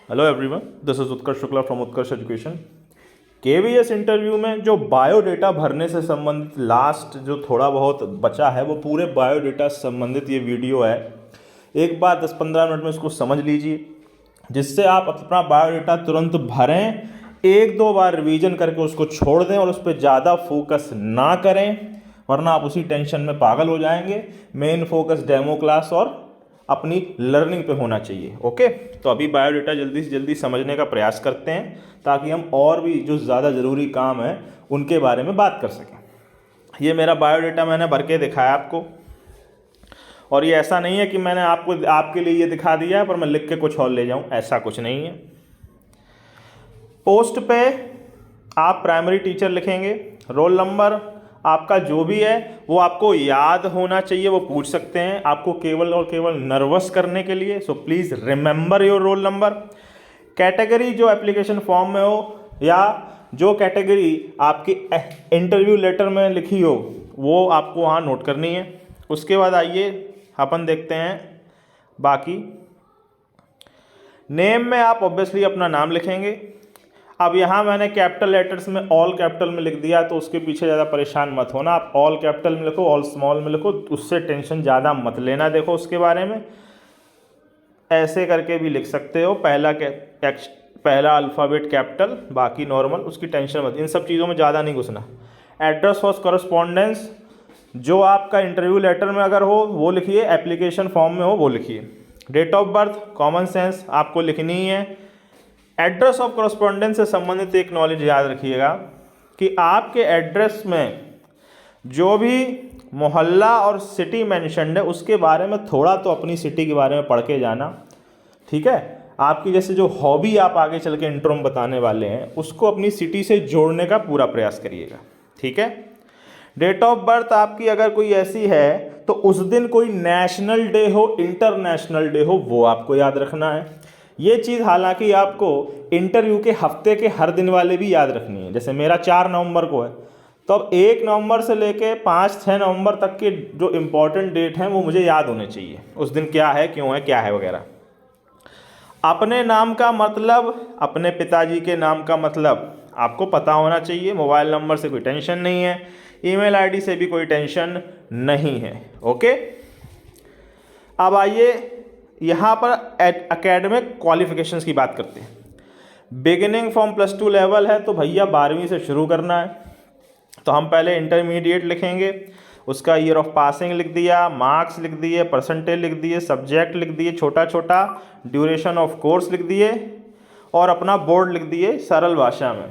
Hello everyone, this is Utkarsh Shukla from Utkarsh education. KVS interview में जो biodata भरने से संबंधित लास्ट जो थोड़ा बहुत बचा है वो पूरे बायोडेटा से संबंधित ये वीडियो है। एक बार 10-15 मिनट में इसको समझ लीजिए, जिससे आप अपना बायोडेटा तुरंत भरें। एक दो बार रिवीजन करके उसको छोड़ दें और उस पर ज़्यादा फोकस ना करें, वरना आप उसी टेंशन में पागल हो जाएंगे। मेन फोकस डेमो क्लास और अपनी लर्निंग पे होना चाहिए। ओके, तो अभी बायोडेटा जल्दी से जल्दी समझने का प्रयास करते हैं ताकि हम और भी जो ज़्यादा ज़रूरी काम है उनके बारे में बात कर सकें। ये मेरा बायोडेटा मैंने भर के दिखाया आपको, और ये ऐसा नहीं है कि मैंने आपके लिए ये दिखा दिया पर मैं लिख के कुछ और ले जाऊं, ऐसा कुछ नहीं है। पोस्ट पे आप प्राइमरी टीचर लिखेंगे, रोल नंबर आपका जो भी है वो आपको याद होना चाहिए, वो पूछ सकते हैं आपको केवल और केवल नर्वस करने के लिए। So please remember your roll number. Category जो एप्लीकेशन फॉर्म में हो या जो कैटेगरी आपकी इंटरव्यू लेटर में लिखी हो वो आपको वहाँ नोट करनी है। उसके बाद आइए अपन देखते हैं बाकी। नेम में आप ऑब्वियसली अपना नाम लिखेंगे। अब यहाँ मैंने कैपिटल लेटर्स में ऑल कैपिटल में लिख दिया, तो उसके पीछे ज़्यादा परेशान मत होना। आप ऑल कैपिटल में लिखो, ऑल स्मॉल में लिखो, उससे टेंशन ज़्यादा मत लेना। देखो उसके बारे में ऐसे करके भी लिख सकते हो, पहला अल्फ़ाबेट कैपिटल, बाकी नॉर्मल, उसकी टेंशन मत, इन सब चीज़ों में ज़्यादा नहीं घुसना। एड्रेस फॉर करस्पॉन्डेंस जो आपका इंटरव्यू लेटर में अगर हो वो लिखिए, एप्लीकेशन फॉर्म में हो वो लिखिए। Date of birth, common sense आपको लिखनी ही है। एड्रेस ऑफ करस्पॉन्डेंस से संबंधित एक नॉलेज याद रखिएगा कि आपके एड्रेस में जो भी मोहल्ला और सिटी मेंशन्ड है उसके बारे में थोड़ा तो अपनी सिटी के बारे में पढ़ के जाना, ठीक है। आपकी जैसे जो हॉबी आप आगे चल के इंट्रो में बताने वाले हैं उसको अपनी सिटी से जोड़ने का पूरा प्रयास करिएगा, ठीक है। डेट ऑफ बर्थ आपकी अगर कोई ऐसी है तो उस दिन कोई नेशनल डे हो, इंटरनेशनल डे हो, वो आपको याद रखना है। ये चीज़ हालांकि आपको इंटरव्यू के हफ्ते के हर दिन वाले भी याद रखनी है। जैसे मेरा 4 नवंबर को है, तो अब 1 नवंबर से लेके 5-6 नवंबर तक के जो इम्पोर्टेंट डेट हैं वो मुझे याद होने चाहिए, उस दिन क्या है, क्यों है, क्या है वगैरह। अपने नाम का मतलब, अपने पिताजी के नाम का मतलब आपको पता होना चाहिए। मोबाइल नंबर से कोई टेंशन नहीं है, ईमेल आईडी से भी कोई टेंशन नहीं है। ओके, अब आइए यहाँ पर एकेडमिक क्वालिफिकेशंस की बात करते हैं। बिगिनिंग फ्रॉम +2 लेवल है तो भैया 12वीं से शुरू करना है, तो हम पहले इंटरमीडिएट लिखेंगे, उसका ईयर ऑफ पासिंग लिख दिया, मार्क्स लिख दिए, परसेंटेज लिख दिए, सब्जेक्ट लिख दिए छोटा छोटा, ड्यूरेशन ऑफ कोर्स लिख दिए और अपना बोर्ड लिख दिए सरल भाषा में।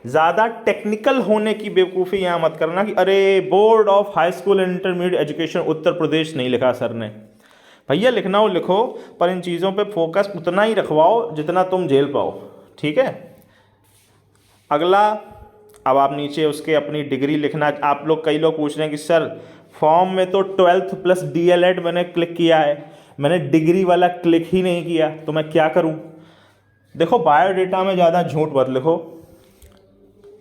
ज़्यादा टेक्निकल होने की बेवकूफ़ी यहाँ मत करना कि अरे board of high school and intermediate education Uttar Pradesh नहीं लिखा सर ने। भैया लिखना हो लिखो, पर इन चीज़ों पे फोकस उतना ही रखवाओ जितना तुम झेल पाओ, ठीक है। अगला, अब आप नीचे उसके अपनी डिग्री लिखना। आप लोग, कई लोग पूछ रहे हैं कि सर फॉर्म में तो 12th + DLED मैंने क्लिक किया है, मैंने डिग्री वाला क्लिक ही नहीं किया, तो मैं क्या करूं। देखो बायोडेटा में ज़्यादा झूठ मत लिखो,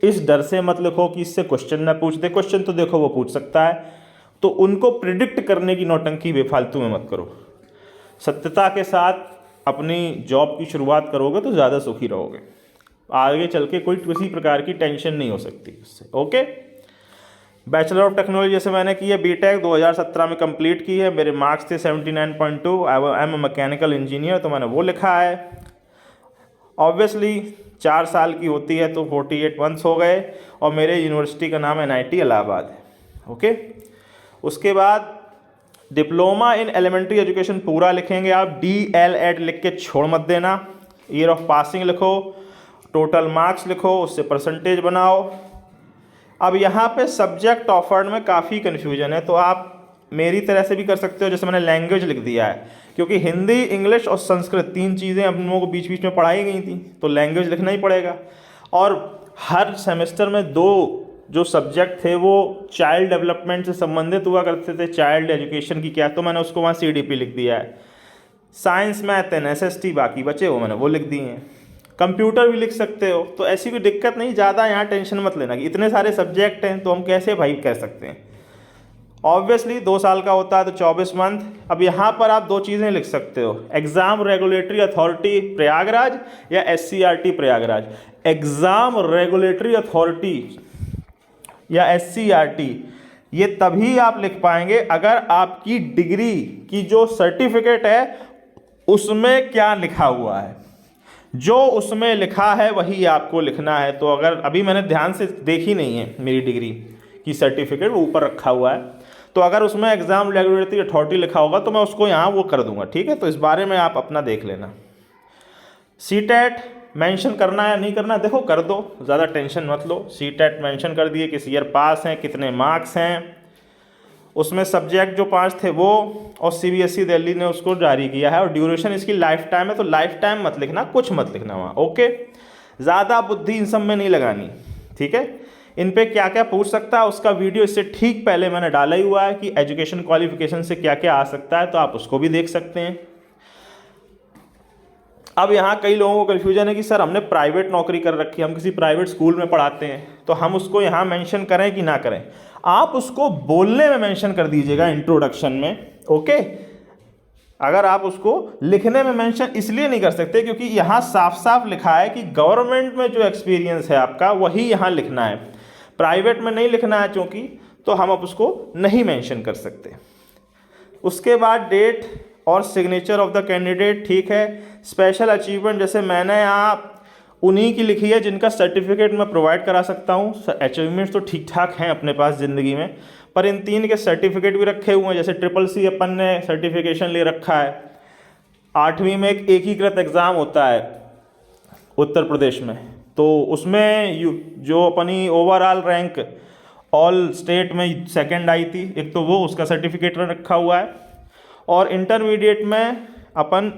इस डर से मत लिखो कि इससे क्वेश्चन ना पूछ दे। क्वेश्चन तो देखो वो पूछ सकता है, तो उनको प्रिडिक्ट करने की नौटंकी बेफालतू में मत करो। सत्यता के साथ अपनी जॉब की शुरुआत करोगे तो ज़्यादा सुखी रहोगे, आगे चल के कोई किसी प्रकार की टेंशन नहीं हो सकती उससे। ओके, बैचलर ऑफ टेक्नोलॉजी जैसे मैंने की है, बीटेक 2017 में कंप्लीट की है, मेरे मार्क्स थे 79.2, आई एम मैकेनिकल इंजीनियर, तो मैंने वो लिखा है। ऑब्वियसली 4 साल की होती है तो 48 मंथ्स हो गए, और मेरे यूनिवर्सिटी का नाम NIT इलाहाबाद है। ओके, उसके बाद डिप्लोमा इन एलिमेंट्री एजुकेशन पूरा लिखेंगे आप, DLED लिख के छोड़ मत देना। ईयर ऑफ पासिंग लिखो, टोटल मार्क्स लिखो, उससे परसेंटेज बनाओ। अब यहाँ पे सब्जेक्ट ऑफर्ड में काफ़ी कन्फ्यूजन है, तो आप मेरी तरह से भी कर सकते हो, जैसे मैंने लैंग्वेज लिख दिया है, क्योंकि हिंदी, इंग्लिश और संस्कृत 3 चीज़ें हम लोगों को बीच बीच में पढ़ाई गई थी, तो लैंग्वेज लिखना ही पड़ेगा। और हर सेमेस्टर में 2 जो सब्जेक्ट थे वो चाइल्ड डेवलपमेंट से संबंधित हुआ करते थे, चाइल्ड एजुकेशन की क्या, तो मैंने उसको वहाँ CDP लिख दिया है। साइंस, मैथ एंड SST बाकी बचे वो मैंने वो लिख दिए हैं। कंप्यूटर भी लिख सकते हो, तो ऐसी कोई दिक्कत नहीं, ज़्यादा यहाँ टेंशन मत लेना कि इतने सारे सब्जेक्ट हैं तो हम कैसे भाई कह सकते हैं। ऑब्वियसली 2 साल का होता है तो 24 मंथ। अब यहाँ पर आप 2 चीज़ें लिख सकते हो, एग्ज़ाम रेगुलेटरी अथॉरिटी प्रयागराज या SCERT Prayagraj. Exam regulatory authority या SCERT ये तभी आप लिख पाएंगे अगर आपकी डिग्री की जो सर्टिफिकेट है उसमें क्या लिखा हुआ है, जो उसमें लिखा है वही आपको लिखना है। तो अगर अभी मैंने ध्यान से देखी नहीं है मेरी डिग्री की सर्टिफिकेट, वो ऊपर रखा हुआ है, तो अगर उसमें एग्ज़ाम रेगुलेटरी अथॉरिटी लिखा होगा तो मैं उसको यहाँ वो कर दूंगा, ठीक है। तो इस बारे में आप अपना देख लेना। CTET मेंशन करना है नहीं करना, देखो कर दो, ज़्यादा टेंशन मत लो। CTET मेंशन कर दिए, किस ईयर पास हैं, कितने मार्क्स हैं, उसमें सब्जेक्ट जो 5 थे वो, और CBSE दिल्ली ने उसको जारी किया है, और ड्यूरेशन इसकी लाइफ टाइम है, तो लाइफ टाइम मत लिखना, कुछ मत लिखना वहाँ, ओके। ज़्यादा बुद्धि इन सब में नहीं लगानी, ठीक है। इन पे क्या क्या पूछ सकता है उसका वीडियो इससे ठीक पहले मैंने डाला ही हुआ है कि एजुकेशन क्वालिफिकेशन से क्या क्या आ सकता है, तो आप उसको भी देख सकते हैं। अब यहाँ कई लोगों को कन्फ्यूजन है कि सर हमने प्राइवेट नौकरी कर रखी है, हम किसी प्राइवेट स्कूल में पढ़ाते हैं, तो हम उसको यहाँ मेंशन करें कि ना करें। आप उसको बोलने में मेंशन कर दीजिएगा इंट्रोडक्शन में, ओके। अगर आप उसको लिखने में मेंशन इसलिए नहीं कर सकते क्योंकि यहाँ साफ साफ लिखा है कि गवर्नमेंट में जो एक्सपीरियंस है आपका वही यहाँ लिखना है, प्राइवेट में नहीं लिखना है चूँकि, तो हम अब उसको नहीं मेंशन कर सकते। उसके बाद डेट और सिग्नेचर ऑफ द कैंडिडेट, ठीक है। स्पेशल अचीवमेंट जैसे मैंने यहाँ उन्हीं की लिखी है जिनका सर्टिफिकेट मैं प्रोवाइड करा सकता हूँ। अचीवमेंट्स तो ठीक ठाक हैं अपने पास ज़िंदगी में, पर इन 3 के सर्टिफिकेट भी रखे हुए हैं। जैसे CCC अपन ने सर्टिफिकेशन ले रखा है। 8वीं में एक एकीकृत एग्ज़ाम होता है उत्तर प्रदेश में, तो उसमें जो अपनी ओवरऑल रैंक ऑल स्टेट में सेकंड आई थी, एक तो वो उसका सर्टिफिकेट रखा हुआ है। और इंटरमीडिएट में अपन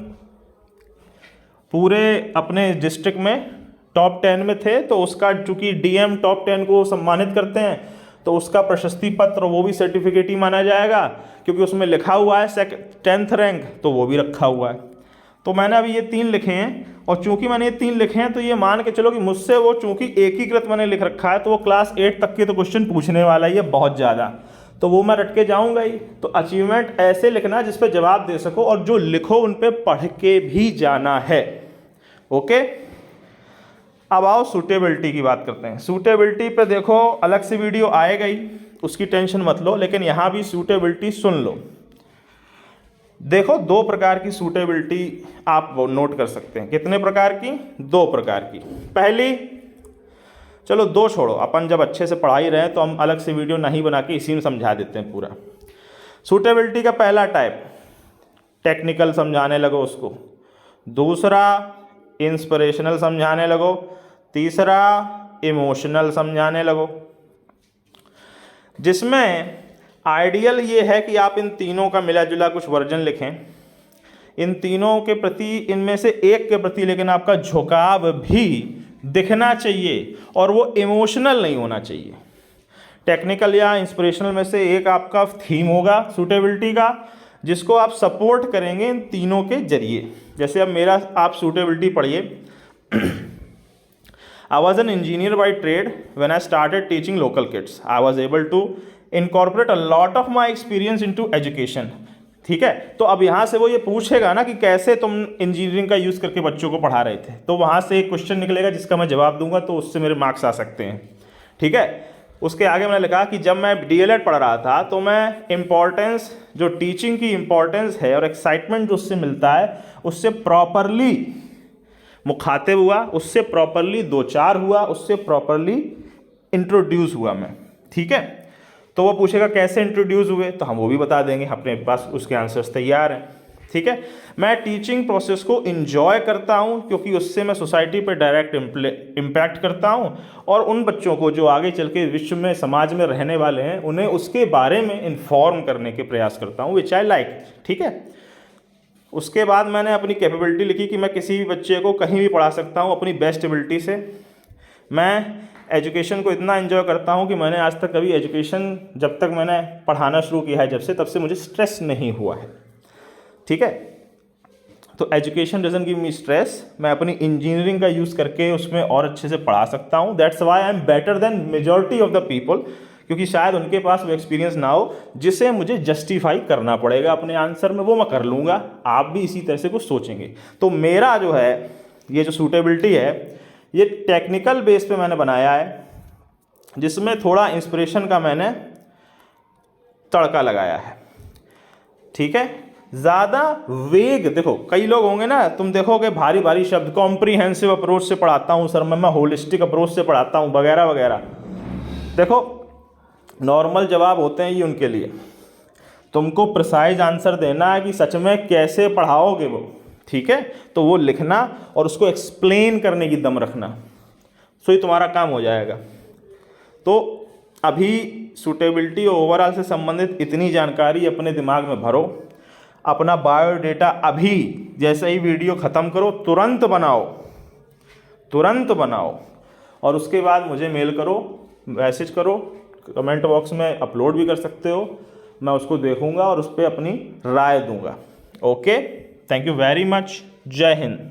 पूरे अपने डिस्ट्रिक्ट में टॉप 10 में थे, तो उसका चूँकि DM टॉप 10 को सम्मानित करते हैं, तो उसका प्रशस्ति पत्र वो भी सर्टिफिकेट ही माना जाएगा, क्योंकि उसमें लिखा हुआ है 10th रैंक, तो वो भी रखा हुआ है। तो मैंने अभी ये 3 लिखे हैं, और चूंकि मैंने ये 3 लिखे हैं तो ये मान के चलो कि मुझसे वो चूंकि एकीकृत मैंने लिख रखा है, तो वो क्लास 8 तक के तो क्वेश्चन पूछने वाला ही है बहुत ज़्यादा, तो वो मैं रट के जाऊँगा ही। तो अचीवमेंट ऐसे लिखना जिस पर जवाब दे सको, और जो लिखो उन पर पढ़ के भी जाना है, ओके। अब आओ सूटेबिलिटी की बात करते हैं। सूटेबिलिटी पे देखो अलग से वीडियो आएगा ही, उसकी टेंशन मत लो, लेकिन यहाँ भी सूटेबिलिटी सुन लो। देखो 2 प्रकार की सूटेबिलिटी आप नोट कर सकते हैं। कितने प्रकार की? 2 प्रकार की। पहली, चलो 2 छोड़ो, अपन जब अच्छे से पढ़ा ही रहे हैं तो हम अलग से वीडियो नहीं बना के इसी में समझा देते हैं पूरा। सूटेबिलिटी का पहला टाइप टेक्निकल समझाने लगो उसको, दूसरा इंस्पिरेशनल समझाने लगो, तीसरा इमोशनल समझाने लगो। जिसमें आइडियल ये है कि आप इन तीनों का मिला जुला कुछ वर्जन लिखें, इन तीनों के प्रति, इनमें से एक के प्रति लेकिन आपका झुकाव भी दिखना चाहिए, और वो इमोशनल नहीं होना चाहिए। टेक्निकल या इंस्पिरेशनल में से एक आपका थीम होगा सूटेबिलिटी का, जिसको आप सपोर्ट करेंगे इन तीनों के जरिए। जैसे अब मेरा आप सूटेबिलिटी पढ़िए। I was an engineer by trade. When I started teaching local kids, I was able to incorporate a lot of my experience into education. ठीक है, तो अब यहाँ से वो ये पूछेगा ना कि कैसे तुम इंजीनियरिंग का यूज़ करके बच्चों को पढ़ा रहे थे, तो वहाँ से एक क्वेश्चन निकलेगा जिसका मैं जवाब दूंगा, तो उससे मेरे मार्क्स आ सकते हैं, ठीक है। उसके आगे मैंने लिखा कि जब मैं DLED पढ़ रहा था तो मैं इम्पोर्टेंस, जो टीचिंग की इम्पोर्टेंस है और एक्साइटमेंट जो उससे मिलता है, उससे प्रॉपरली मुखातिब हुआ, उससे प्रॉपरली 2-4 हुआ, उससे प्रॉपरली इंट्रोड्यूस हुआ मैं, ठीक है। तो वो पूछेगा कैसे इंट्रोड्यूस हुए, तो हम वो भी बता देंगे, अपने पास उसके आंसर्स तैयार हैं, ठीक है। मैं टीचिंग प्रोसेस को इन्जॉय करता हूँ क्योंकि उससे मैं सोसाइटी पे डायरेक्ट इम्पैक्ट करता हूँ, और उन बच्चों को जो आगे चल के विश्व में, समाज में रहने वाले हैं, उन्हें उसके बारे में इन्फॉर्म करने के प्रयास करता हूँ, विच आई लाइक, ठीक है। उसके बाद मैंने अपनी कैपेबिलिटी लिखी कि मैं किसी भी बच्चे को कहीं भी पढ़ा सकता हूँ अपनी बेस्ट एबिलिटी से। मैं एजुकेशन को इतना एंजॉय करता हूँ कि मैंने आज तक कभी एजुकेशन, जब तक मैंने पढ़ाना शुरू किया है जब से, तब से मुझे स्ट्रेस नहीं हुआ है, ठीक है। तो education doesn't give me stress, मैं अपनी इंजीनियरिंग का यूज़ करके उसमें और अच्छे से पढ़ा सकता हूँ। That's why I am better than majority of the people, क्योंकि शायद उनके पास वो एक्सपीरियंस ना हो जिसे मुझे जस्टिफाई करना पड़ेगा अपने आंसर में, वो मैं कर लूँगा। आप भी इसी तरह से कुछ सोचेंगे। तो मेरा जो है ये जो सूटेबिलिटी है ये टेक्निकल बेस पे मैंने बनाया है, जिसमें थोड़ा इंस्पिरेशन का मैंने तड़का लगाया है। ठीक है, ज़्यादा वेग, देखो कई लोग होंगे ना, तुम देखोगे भारी भारी शब्द, कॉम्प्रीहेंसिव अप्रोच से पढ़ाता हूँ सर मैं होलिस्टिक अप्रोच से पढ़ाता हूँ वगैरह वगैरह। देखो नॉर्मल जवाब होते हैं ये उनके लिए, तुमको प्रिसाइज आंसर देना है कि सच में कैसे पढ़ाओगे वो। ठीक है, तो वो लिखना और उसको एक्सप्लेन करने की दम रखना, सो ये तुम्हारा काम हो जाएगा। तो अभी सूटेबिलिटी ओवरऑल से संबंधित इतनी जानकारी अपने दिमाग में भरो। अपना बायोडेटा अभी जैसे ही वीडियो ख़त्म करो तुरंत बनाओ और उसके बाद मुझे मेल करो, मैसेज करो, कमेंट बॉक्स में अपलोड भी कर सकते हो, मैं उसको देखूंगा और उस पर अपनी राय दूंगा। Okay, thank you very much, जय हिंद।